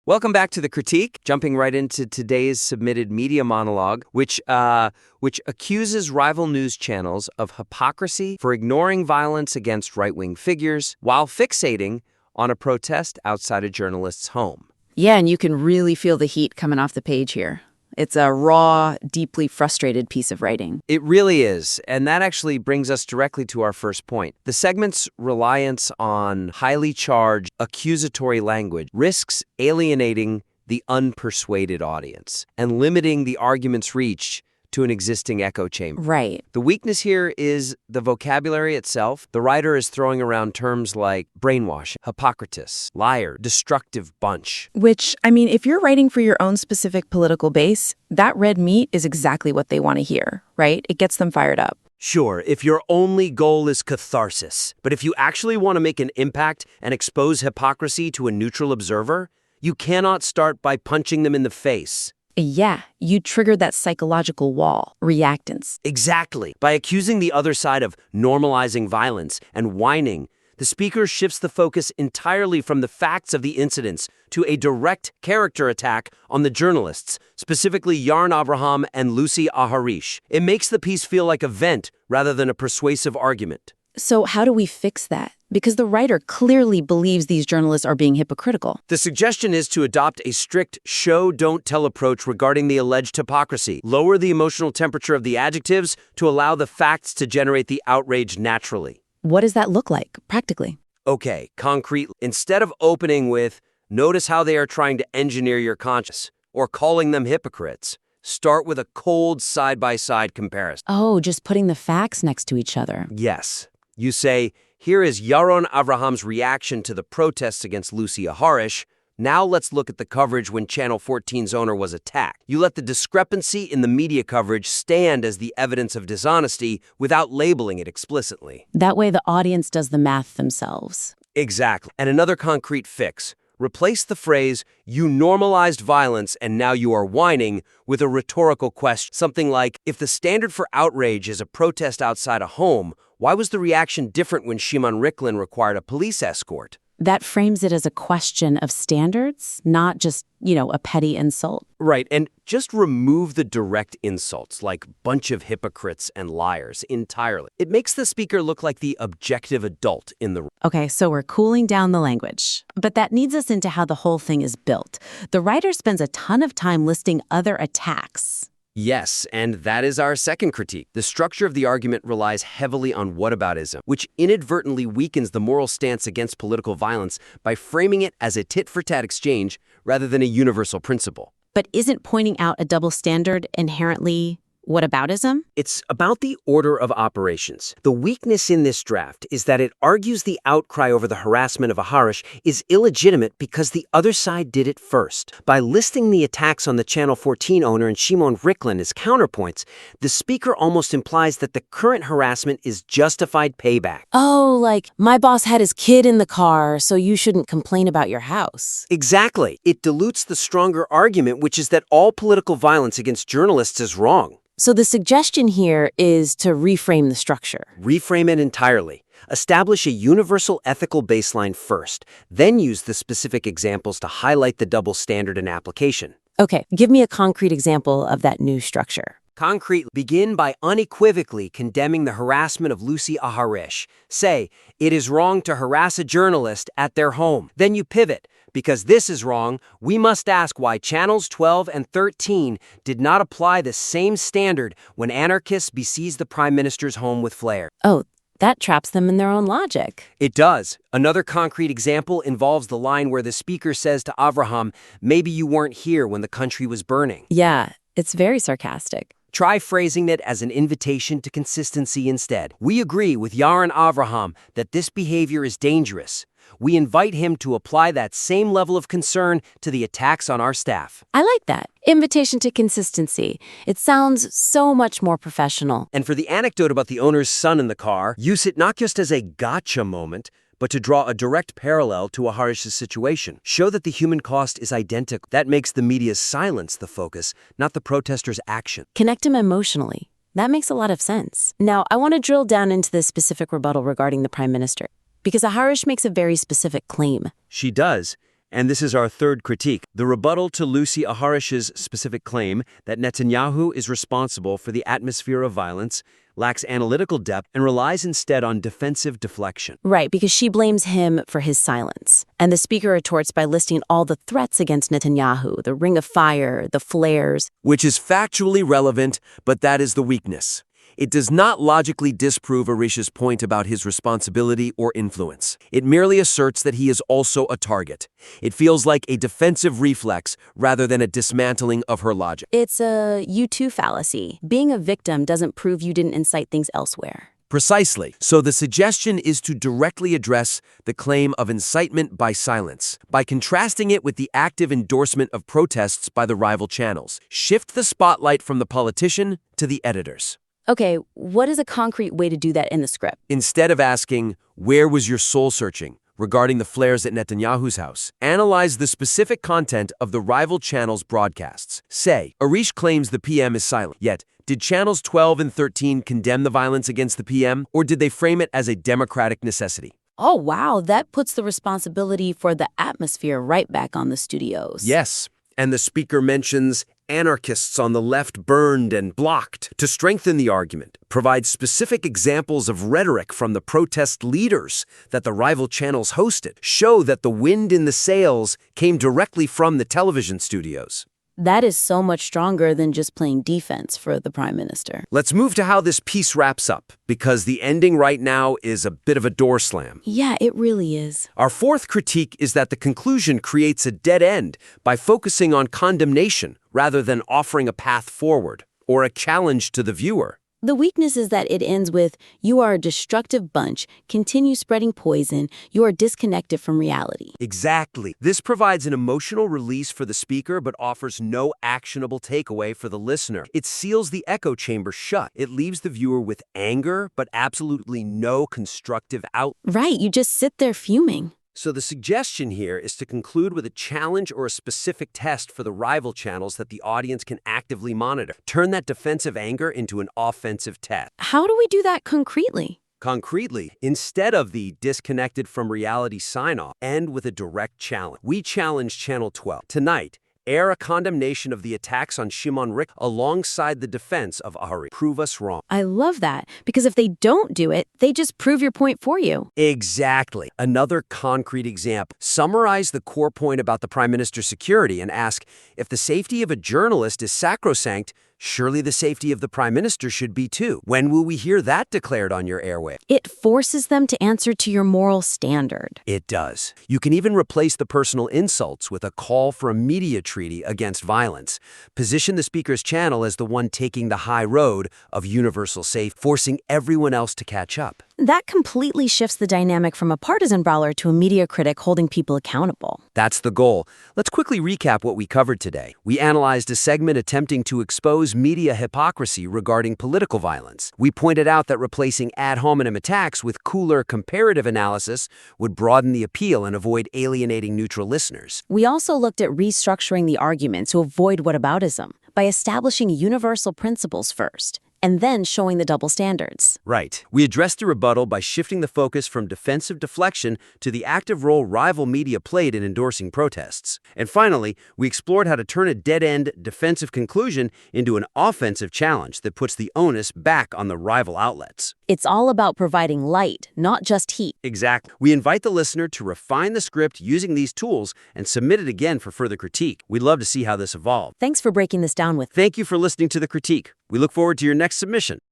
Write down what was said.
Welcome back to The Critique, jumping right into today's submitted media monologue, which accuses rival news channels of hypocrisy for ignoring violence against right-wing figures while fixating on a protest outside a journalist's home. Yeah, and you can really feel the heat coming off the page here. It's a raw, deeply frustrated piece of writing. It really is, and that actually brings us directly to our first point. The segment's reliance on highly charged, accusatory language risks alienating the unpersuaded audience and limiting the argument's reach to an existing echo chamber. Right. The weakness here is the vocabulary itself. The writer is throwing around terms like brainwash, hypocrisy, liar, destructive bunch. Which, if you're writing for your own specific political base, that red meat is exactly what they want to hear, right? It gets them fired up. Sure, if your only goal is catharsis, but if you actually want to make an impact and expose hypocrisy to a neutral observer, you cannot start by punching them in the face. Yeah, you trigger that psychological wall, reactance. Exactly. By accusing the other side of normalizing violence and whining, the speaker shifts the focus entirely from the facts of the incidents to a direct character attack on the journalists, specifically Yaron Avraham and Lucy Aharish. It makes the piece feel like a vent rather than a persuasive argument. So how do we fix that? Because the writer clearly believes these journalists are being hypocritical. The suggestion is to adopt a strict show-don't-tell approach regarding the alleged hypocrisy. Lower the emotional temperature of the adjectives to allow the facts to generate the outrage naturally. What does that look like, practically? Okay, concrete. Instead of opening with, notice how they are trying to engineer your conscience, or calling them hypocrites, start with a cold side-by-side comparison. Oh, just putting the facts next to each other. Yes. You say, here is Yaron Avraham's reaction to the protests against Lucy Aharish. Now let's look at the coverage when Channel 14's owner was attacked. You let the discrepancy in the media coverage stand as the evidence of dishonesty without labeling it explicitly. That way the audience does the math themselves. Exactly. And another concrete fix. Replace the phrase, you normalized violence and now you are whining, with a rhetorical question. Something like, if the standard for outrage is a protest outside a home, why was the reaction different when Shimon Ricklin required a police escort? That frames it as a question of standards, not just, a petty insult. Right, and just remove the direct insults, like bunch of hypocrites and liars, entirely. It makes the speaker look like the objective adult in the room. Okay, so we're cooling down the language. But that leads us into how the whole thing is built. The writer spends a ton of time listing other attacks. Yes, and that is our second critique. The structure of the argument relies heavily on whataboutism, which inadvertently weakens the moral stance against political violence by framing it as a tit-for-tat exchange rather than a universal principle. But isn't pointing out a double standard inherently whataboutism? It's about the order of operations. The weakness in this draft is that it argues the outcry over the harassment of Aharish is illegitimate because the other side did it first. By listing the attacks on the Channel 14 owner and Shimon Ricklin as counterpoints, the speaker almost implies that the current harassment is justified payback. Oh, like, my boss had his kid in the car, so you shouldn't complain about your house. Exactly. It dilutes the stronger argument, which is that all political violence against journalists is wrong. So the suggestion here is to reframe the structure. Reframe it entirely. Establish a universal ethical baseline first, then use the specific examples to highlight the double standard in application. Okay, give me a concrete example of that new structure. Concrete, begin by unequivocally condemning the harassment of Lucy Aharish. Say, it is wrong to harass a journalist at their home. Then you pivot. Because this is wrong, we must ask why Channels 12 and 13 did not apply the same standard when anarchists besieged the Prime Minister's home with flares. Oh, that traps them in their own logic. It does. Another concrete example involves the line where the speaker says to Avraham, maybe you weren't here when the country was burning. Yeah, it's very sarcastic. Try phrasing it as an invitation to consistency instead. We agree with Yaron Avraham that this behavior is dangerous. We invite him to apply that same level of concern to the attacks on our staff. I like that. Invitation to consistency. It sounds so much more professional. And for the anecdote about the owner's son in the car, use it not just as a gotcha moment, but to draw a direct parallel to Aharish's situation. Show that the human cost is identical. That makes the media's silence the focus, not the protester's action. Connect him emotionally. That makes a lot of sense. Now, I want to drill down into this specific rebuttal regarding the Prime Minister, because Aharish makes a very specific claim. She does, And this is our third critique, the rebuttal to Lucy Aharish's specific claim that Netanyahu is responsible for the atmosphere of violence, lacks analytical depth, and relies instead on defensive deflection. Right, because she blames him for his silence. And the speaker retorts by listing all the threats against Netanyahu, the ring of fire, the flares. Which is factually relevant, but that is the weakness. It does not logically disprove Arisha's point about his responsibility or influence. It merely asserts that he is also a target. It feels like a defensive reflex rather than a dismantling of her logic. It's a you-too fallacy. Being a victim doesn't prove you didn't incite things elsewhere. Precisely. So the suggestion is to directly address the claim of incitement by silence, by contrasting it with the active endorsement of protests by the rival channels. Shift the spotlight from the politician to the editors. Okay, what is a concrete way to do that in the script? Instead of asking, where was your soul searching regarding the flares at Netanyahu's house, analyze the specific content of the rival channel's broadcasts. Say, Arish claims the PM is silent, yet did channels 12 and 13 condemn the violence against the PM, or did they frame it as a democratic necessity? Oh, wow, that puts the responsibility for the atmosphere right back on the studios. Yes, and the speaker mentions anarchists on the left burned and blocked to strengthen the argument, provide specific examples of rhetoric from the protest leaders that the rival channels hosted, show that the wind in the sails came directly from the television studios. That is so much stronger than just playing defense for the prime minister. Let's move to how this piece wraps up, because the ending right now is a bit of a door slam. Yeah, it really is. Our fourth critique is that the conclusion creates a dead end by focusing on condemnation rather than offering a path forward or a challenge to the viewer. The weakness is that it ends with, you are a destructive bunch, continue spreading poison, you are disconnected from reality. Exactly. This provides an emotional release for the speaker but offers no actionable takeaway for the listener. It seals the echo chamber shut. It leaves the viewer with anger but absolutely no constructive outlet. Right, you just sit there fuming. So the suggestion here is to conclude with a challenge or a specific test for the rival channels that the audience can actively monitor. Turn that defensive anger into an offensive test. How do we do that concretely? Concretely, instead of the disconnected from reality sign-off, end with a direct challenge. We challenge Channel 12. Tonight, air a condemnation of the attacks on Shimon Rick alongside the defense of Ahari. Prove us wrong. I love that, because if they don't do it, they just prove your point for you. Exactly. Another concrete example. Summarize the core point about the Prime Minister's security and ask, if the safety of a journalist is sacrosanct, surely the safety of the Prime Minister should be too. When will we hear that declared on your airwave? It forces them to answer to your moral standard. It does. You can even replace the personal insults with a call for a media treaty against violence. Position the speaker's channel as the one taking the high road of universal safety, forcing everyone else to catch up. That completely shifts the dynamic from a partisan brawler to a media critic holding people accountable. That's the goal. Let's quickly recap what we covered today. We analyzed a segment attempting to expose media hypocrisy regarding political violence. We pointed out that replacing ad hominem attacks with cooler comparative analysis would broaden the appeal and avoid alienating neutral listeners. We also looked at restructuring the argument to avoid whataboutism by establishing universal principles first, and then showing the double standards. Right. We addressed the rebuttal by shifting the focus from defensive deflection to the active role rival media played in endorsing protests. And finally, we explored how to turn a dead-end defensive conclusion into an offensive challenge that puts the onus back on the rival outlets. It's all about providing light, not just heat. Exactly. We invite the listener to refine the script using these tools and submit it again for further critique. We'd love to see how this evolves. Thanks for breaking this down with. Thank you for listening to The Critique. We look forward to your next submission.